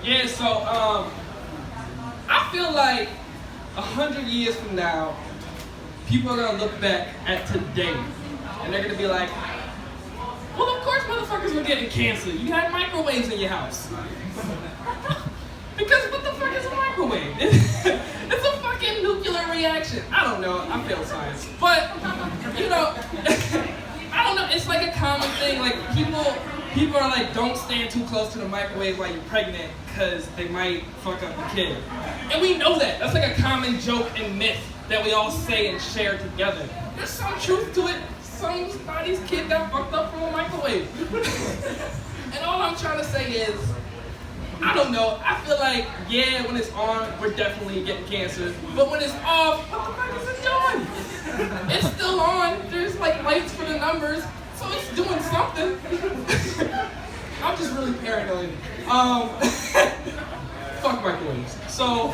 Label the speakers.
Speaker 1: Yeah, so I feel like 100 years from now, people are gonna look back at today, and they're gonna be like, "Well, of course, motherfuckers were getting cancer. You had microwaves in your house." Because what the fuck is a microwave? It's a fucking nuclear reaction. I don't know. I failed science, but you know, I don't know. It's like a common thing. Like people are like, don't stand too close to the microwave while you're pregnant because they might fuck up the kid. And we know that. That's like a common joke and myth that we all say and share together. There's some truth to it. Somebody's kid got fucked up from a microwave. And all I'm trying to say is, I don't know. I feel like, yeah, when it's on, we're definitely getting cancer. But when it's off, what the fuck is it doing? It's still on. There's like lights for the numbers. So it's doing something. I'm just really paranoid. Fuck microwaves. So,